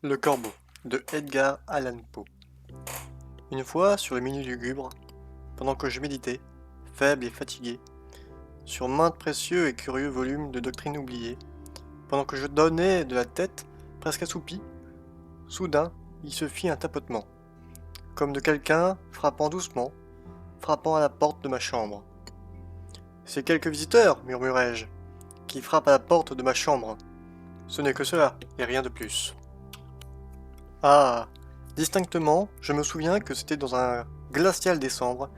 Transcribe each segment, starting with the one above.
Le Corbeau de Edgar Allan Poe. Une fois, sur le milieu lugubre, pendant que je méditais, faible et fatigué, sur maintes précieux et curieux volumes de doctrines oubliées, pendant que je donnais de la tête, presque assoupi, soudain, il se fit un tapotement, comme de quelqu'un frappant doucement, frappant à la porte de ma chambre. C'est quelques visiteurs, murmurai-je, qui frappent à la porte de ma chambre. Ce n'est que cela, et rien de plus. Ah, distinctement, je me souviens que c'était dans un glacial décembre,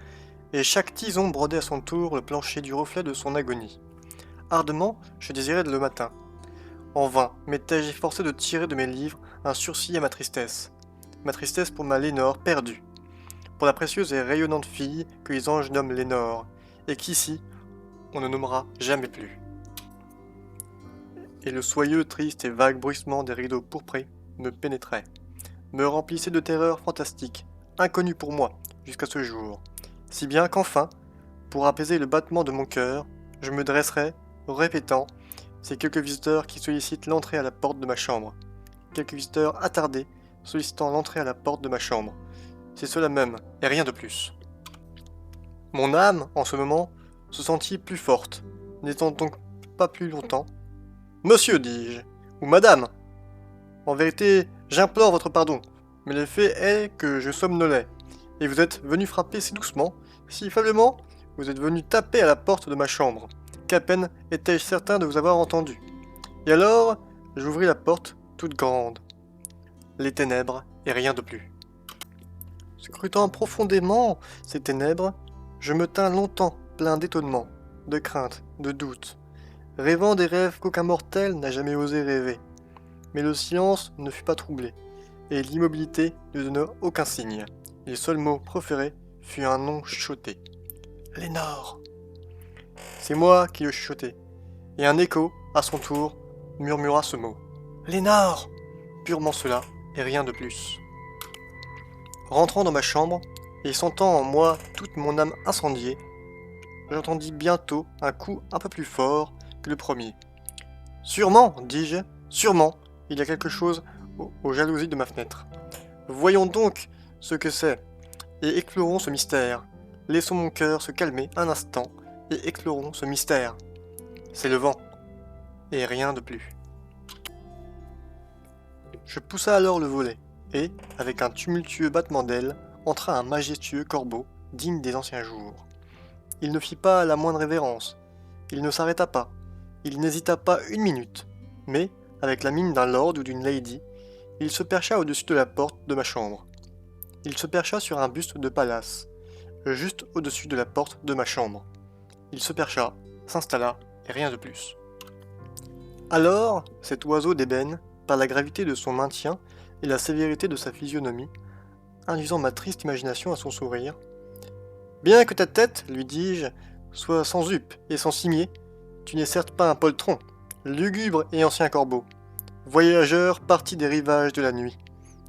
et chaque tison brodait à son tour le plancher du reflet de son agonie. Ardemment, je désirais le matin. En vain m'étais-je efforcé de tirer de mes livres un sursis à ma tristesse pour ma Lénore perdue, pour la précieuse et rayonnante fille que les anges nomment Lénore, et qu'ici, on ne nommera jamais plus. Et le soyeux, triste et vague bruissement des rideaux pourprés me pénétrait, me remplissait de terreurs fantastiques, inconnues pour moi jusqu'à ce jour, si bien qu'enfin, pour apaiser le battement de mon cœur, je me dresserai, répétant ces quelques visiteurs qui sollicitent l'entrée à la porte de ma chambre, quelques visiteurs attardés sollicitant l'entrée à la porte de ma chambre. C'est cela même, et rien de plus. Mon âme, en ce moment, se sentit plus forte, n'étant donc pas plus longtemps. Monsieur, dis-je, ou madame. En vérité, j'implore votre pardon, mais le fait est que je somnolais, et vous êtes venu frapper si doucement, si faiblement, vous êtes venu taper à la porte de ma chambre, qu'à peine étais-je certain de vous avoir entendu. Et alors, j'ouvris la porte, toute grande. Les ténèbres, et rien de plus. Scrutant profondément ces ténèbres, je me tins longtemps plein d'étonnement, de crainte, de doute, rêvant des rêves qu'aucun mortel n'a jamais osé rêver. Mais le silence ne fut pas troublé, et l'immobilité ne donna aucun signe. Les seuls mots proférés fut un nom chuchoté. Lénore. C'est moi qui le chuchotai, et un écho, à son tour, murmura ce mot. Lénore. Purement cela, et rien de plus. Rentrant dans ma chambre, et sentant en moi toute mon âme incendiée, j'entendis bientôt un coup un peu plus fort que le premier. Sûrement, dis-je, sûrement, il y a quelque chose aux jalousies de ma fenêtre. Voyons donc ce que c'est, et éclairons ce mystère. Laissons mon cœur se calmer un instant, et éclairons ce mystère. C'est le vent, et rien de plus. Je poussa alors le volet, et, avec un tumultueux battement d'ailes, entra un majestueux corbeau, digne des anciens jours. Il ne fit pas la moindre révérence, il ne s'arrêta pas, il n'hésita pas une minute, mais, avec la mine d'un lord ou d'une lady, il se percha au-dessus de la porte de ma chambre. Il se percha sur un buste de Pallas, juste au-dessus de la porte de ma chambre. Il se percha, s'installa, et rien de plus. Alors, cet oiseau d'ébène, par la gravité de son maintien et la sévérité de sa physionomie, induisant ma triste imagination à son sourire. Bien que ta tête, lui dis-je, soit sans huppe et sans cimier, tu n'es certes pas un poltron, lugubre et ancien corbeau, voyageur parti des rivages de la nuit.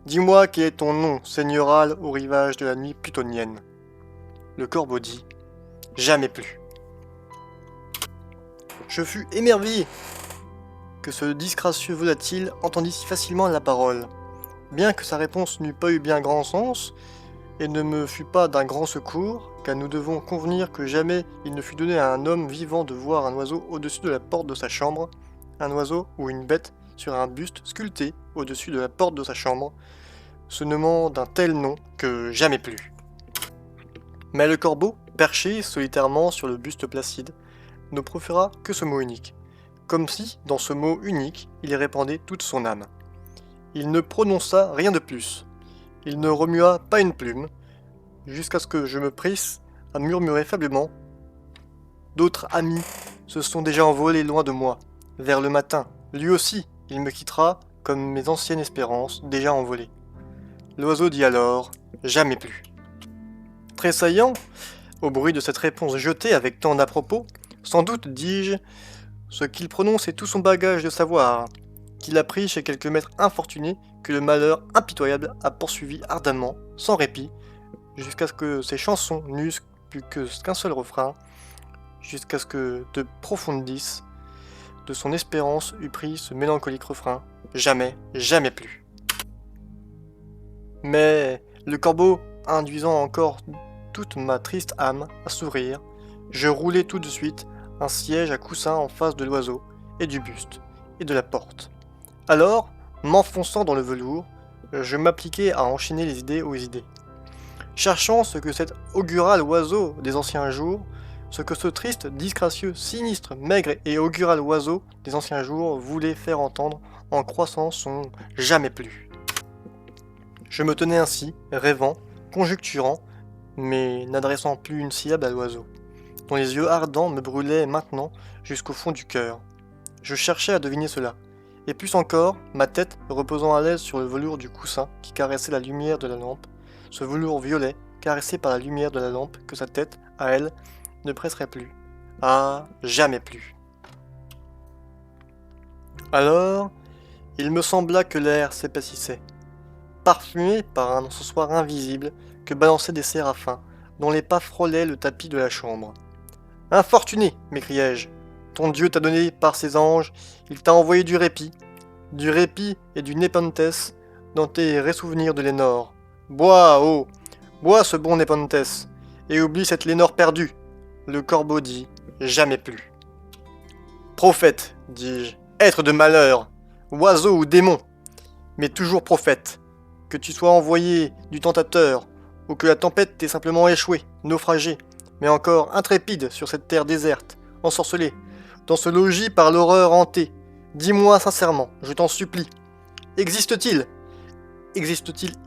Dis-moi quel est ton nom seigneurial aux rivages de la nuit plutonienne. Le corbeau dit, jamais plus. Je fus émerveillé que ce disgracieux volatile entendit si facilement la parole. Bien que sa réponse n'eût pas eu bien grand sens, et ne me fût pas d'un grand secours, car nous devons convenir que jamais il ne fut donné à un homme vivant de voir un oiseau au-dessus de la porte de sa chambre, un oiseau ou une bête sur un buste sculpté au-dessus de la porte de sa chambre, se nommant d'un tel nom que jamais plus. Mais le corbeau, perché solitairement sur le buste placide, ne proféra que ce mot unique, comme si, dans ce mot unique, il répandait toute son âme. Il ne prononça rien de plus, il ne remua pas une plume, jusqu'à ce que je me prisse à murmurer faiblement. D'autres amis se sont déjà envolés loin de moi, vers le matin. Lui aussi, il me quittera, comme mes anciennes espérances déjà envolées. L'oiseau dit alors, jamais plus. Tressaillant, au bruit de cette réponse jetée avec tant d'à-propos, sans doute, dis-je, ce qu'il prononce est tout son bagage de savoir, qu'il a pris chez quelques maîtres infortunés que le malheur impitoyable a poursuivi ardemment, sans répit, jusqu'à ce que ses chansons n'eussent plus qu'un seul refrain, jusqu'à ce que de profundis de son espérance eût pris ce mélancolique refrain, jamais, jamais plus. Mais le corbeau, induisant encore toute ma triste âme à sourire, je roulai tout de suite un siège à coussin en face de l'oiseau, et du buste, et de la porte. Alors, m'enfonçant dans le velours, je m'appliquai à enchaîner les idées aux idées. Cherchant ce que cet augural oiseau des anciens jours, ce que ce triste, disgracieux, sinistre, maigre et augural oiseau des anciens jours voulait faire entendre en croissant son jamais plus. Je me tenais ainsi, rêvant, conjecturant, mais n'adressant plus une syllabe à l'oiseau, dont les yeux ardents me brûlaient maintenant jusqu'au fond du cœur. Je cherchais à deviner cela, et plus encore, ma tête reposant à l'aise sur le velours du coussin qui caressait la lumière de la lampe, ce velours violet caressé par la lumière de la lampe que sa tête, à elle, ne presserait plus. Ah, jamais plus. Alors, il me sembla que l'air s'épaississait, parfumé par un encensoir invisible que balançaient des séraphins, dont les pas frôlaient le tapis de la chambre. « Infortuné !» m'écriai-je. « Ton Dieu t'a donné par ses anges, il t'a envoyé du répit et du Népenthes dans tes ressouvenirs de Lénore. Bois, oh, bois ce bon Népenthes, et oublie cette Lénore perdue. » Le corbeau dit « Jamais plus. »« Prophète, dis-je, être de malheur, oiseau ou démon, mais toujours prophète, que tu sois envoyé du tentateur, ou que la tempête t'ait simplement échoué, naufragé, mais encore intrépide sur cette terre déserte, ensorcelée, dans ce logis par l'horreur hantée, dis-moi sincèrement, je t'en supplie, existe-t-il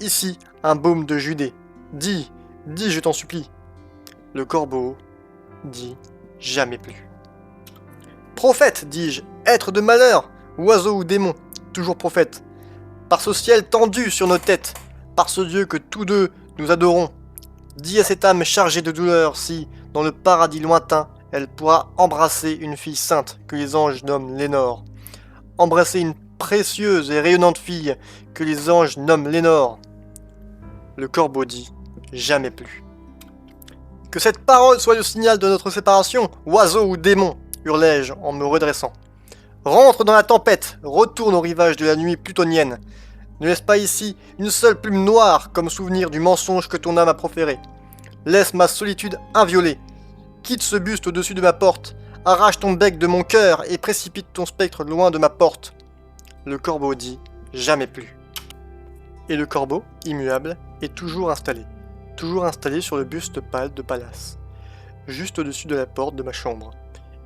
ici un baume de Judée? Dis, je t'en supplie. » Le corbeau dit « Jamais plus. »« Prophète, dis-je, être de malheur, oiseau ou démon, toujours prophète, par ce ciel tendu sur nos têtes, par ce Dieu que tous deux nous adorons, dis à cette âme chargée de douleur si, dans le paradis lointain, elle pourra embrasser une fille sainte que les anges nomment Lénore, embrasser une précieuse et rayonnante fille que les anges nomment Lénore. » Le corbeau dit « Jamais plus. »« Que cette parole soit le signal de notre séparation, oiseau ou démon !» hurlai-je en me redressant. « Rentre dans la tempête, retourne au rivage de la nuit plutonienne. Ne laisse pas ici une seule plume noire comme souvenir du mensonge que ton âme a proféré. Laisse ma solitude inviolée. Quitte ce buste au-dessus de ma porte. Arrache ton bec de mon cœur et précipite ton spectre loin de ma porte. » Le corbeau dit « Jamais plus. » Et le corbeau, immuable, est toujours installé sur le buste pâle de Pallas, juste au-dessus de la porte de ma chambre.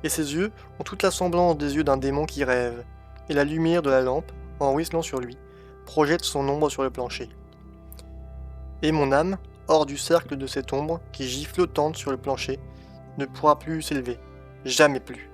Et ses yeux ont toute la semblance des yeux d'un démon qui rêve, et la lumière de la lampe, en ruisselant sur lui, projette son ombre sur le plancher. Et mon âme, hors du cercle de cette ombre qui gît flottante sur le plancher, ne pourra plus s'élever, jamais plus.